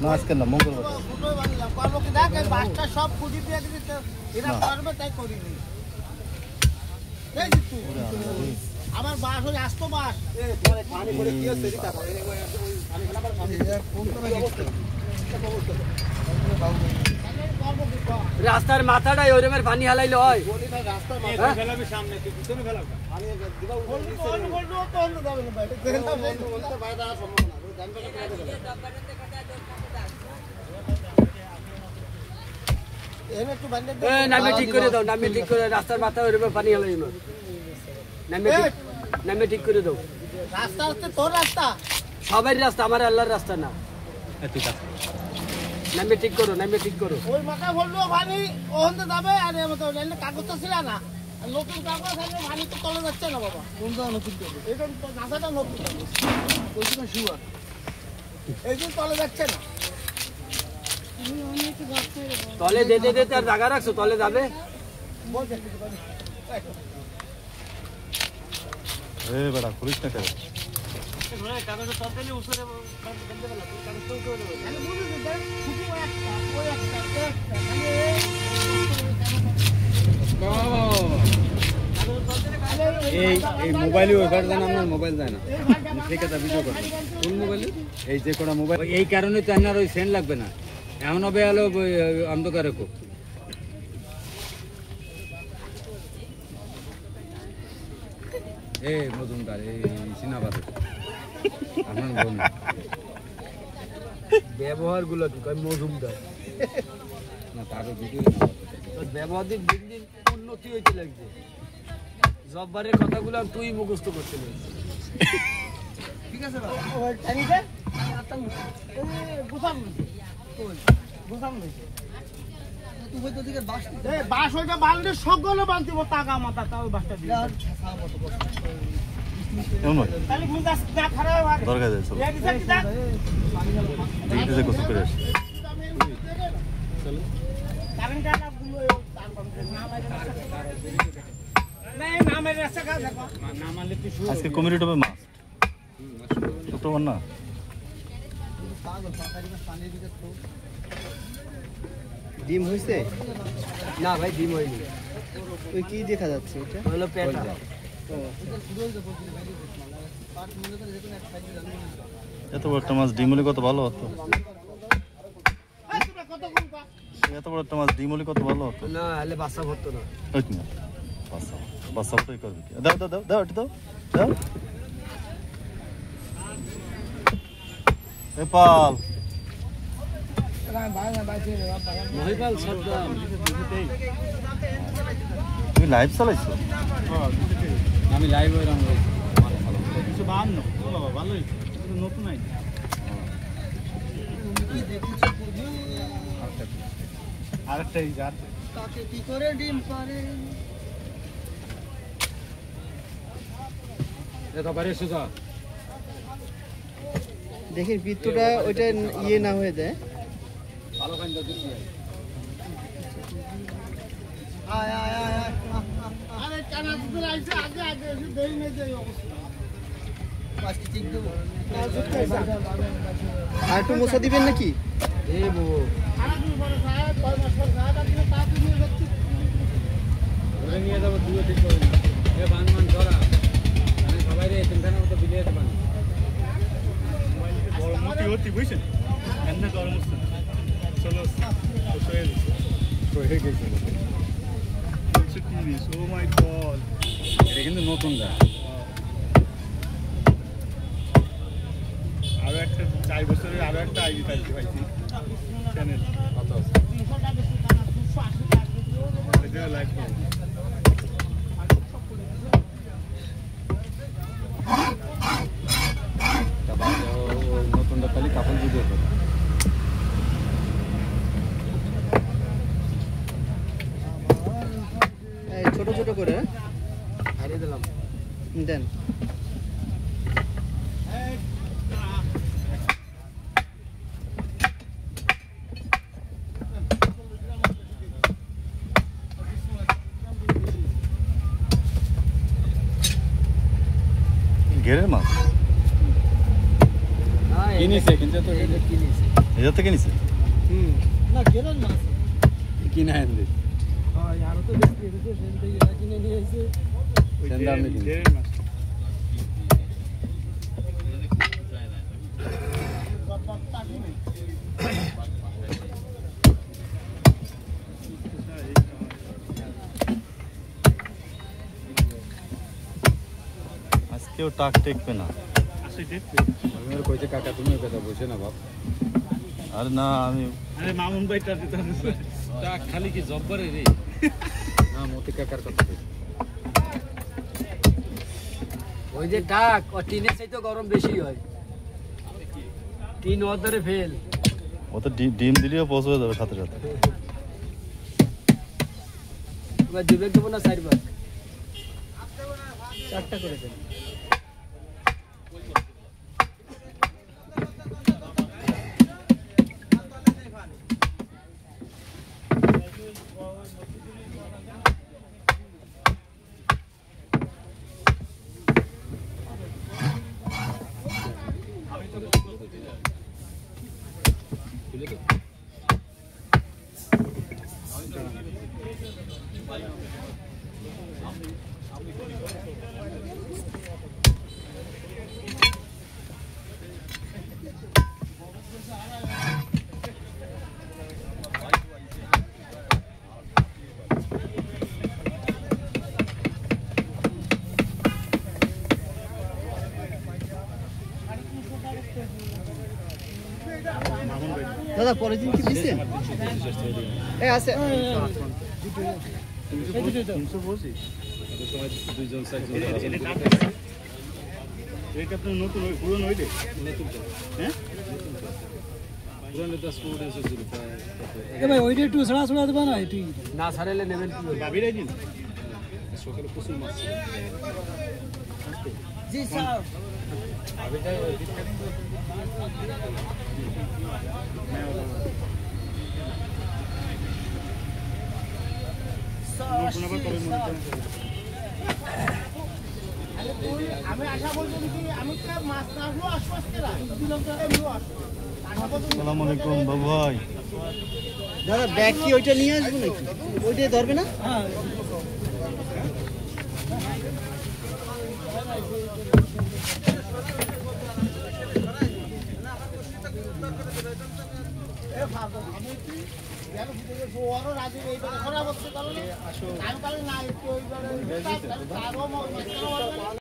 মাছ কেন মঙ্গলবার সব খুঁজি দিয়ে এরা পারবে তাই করিনি আমার বাস হলে আসতো বাস রাস্তার মাথাটাই ওরমের পানি হালাইলে হয় নামে ঠিক করে দাও নামে ঠিক করে রাস্তার মাথায় ওরমের পানি হালাই নামে ঠিক করে দাও রাস্তা হচ্ছে তোর রাস্তা সবাই রাস্তা আমার আল্লাহর রাস্তা না নামে ঠিক করো নামে ঠিক করো ওই মাথা বললো ভানি ওখানে যাবে আর কাগজ তো ছিল না নতুন কাগজ থাকলে ভানি তো তলে যাচ্ছে না বাবা কোনটা নতুন কাগজ এটা নাসাটা নতুন কাগজ ওইটা শিওর এই দিন তলে যাচ্ছে না তলে যেতে যেতে আর জায়গা রাখছো তলে যাবে বেড়া করিস না কেন এই মোবাইলে ওইবার যায় না আপনার মোবাইল যায় না ঠিক আছে ভিডিও করবেন কোন মোবাইলে এই যে কোনো মোবাইল এই কারণে তো আপনার ওই সেন্ড লাগবে না এমন হবে আলো অন্ধকারে খুব এই মজুমদার এই সিনাবাদে আপনার বোন ব্যবহার গুলো কি কয় মজুমদার না তারও ভিডিও ব্যবহার দিন দিন দিন উন্নতি হইতে লাগছে জব্বারের কথাগুলো তুই মুখস্থ করতে লাগছিস ঠিক আছে বাস ওইটা বাঁধলে সকলে বাঁধতে টাকা মাথা তাও বাসটা দিয়ে দরকার যায় কষ্ট করে আজকে কমিটি হবে মাছ শুক্রবার না ডিম হয়েছে না ভাই ডিম হয়নি ওই কি দেখা যাচ্ছে এটা হলো পেটা এত বড় একটা মাছ ডিম হলে কত ভালো হতো এত বড় একটা মাছ ডিম হলে কত ভালো হতো না হলে বাচ্চা ভরতো না ওই না বাচ্চা বাচ্চা ওটাই করবে কি দাও দাও দাও দাও এটা দাও দাও এ পাল মহিপাল সাদ্দাম তুমি লাইভ চালাইছো আমি লাইভ হইলাম ভালোই নতুন আরেকটাই তাকে কি করে ডিম পারে এটা পারে সুজা দেখি বৃত্তটা ওইটা ইয়ে না হয়ে যায় ভালো খান দাও দিছি আয় আয় আয় আরে কানা দুধ আইছে আগে আগে এসে দেরি নেই যাই অবস্থা পাঁচটি ঠিক দেবো আর একটু মশা দিবেন নাকি এ বউ আরে তুমি বড় সাহেব 6 মাস পর সাহেব দিলে তা তুমি যাচ্ছি ধরে নিয়ে যাবো দুটো ঠিক করে এ বানমান ধরা আমি সবাই রে তিনখানা মতো বিলিয়ে দেব গরমতি হতি বুঝছেন এন্না গরম হচ্ছে চলো হয়ে গেছে ও মাই গড এটা কিন্তু নতুন গা আরো একটা 4 বছরের আরো একটা আইডি পাইছি চ্যানেল কত আছে 300 টাকা বেশি টাকা 280 টাকা এটা লাইক করো নতুনটা খালি কাপড় ভিডিও করো ছোট ছোট করে হারিয়ে দিলাম দেন ঘেরের মাছ কিনেছে কিন্তু তো এদের থেকে নিছে হুম না গেলেন মাছ কিনে আনবে হয় আরো তো বেশি এসেছে সেন থেকে এরা কিনে নিয়ে এসে সেন্দা আমি কিনে আজকেও টাক টেকবে না আমি আর কইতে কাকা তুমি কথা বসে না বাপ আর না আমি তা খালি কি জব্বরে রে না মতি কাকার কথা কই। ওই যে ডাক ও টিনের চাইতে গরম বেশি হয় টিন ওর ধরে ফেল ও তো ডিম দিলেও পৌঁছে যাবে সাথে সাথে এবার দুবেক দেবো না চারবার 4টা করে দেন দাদা পরের দিন কি দিছেন এই আছে দুইজন চারজন এটা তো নতুন ওই পুরনো ওইটা পুরানো তো স্কুল এসেছিল এ ভাই ওইটা একটু ছড়া ছড়া দেবা না এটি না ছাড়াইলে নেবেন কি হবে? ভাবিরাই দিন সকালে প্রচুর মাছ ছিল। জি স্যার আমি আশা বলছি কি আমি তো মাছ না হলো আশপাশে দিলাম তো এমনিও আসবো আসসালামু আলাইকুম বাবু ভাই দাদা ব্যাগ কি ওইটা নিয়ে আসবো নাকি ওইটাই ধরবে না হ্যাঁ রাজি এইবারে খরা বলতে কারণে আমি কারণে না একটু ওইবারে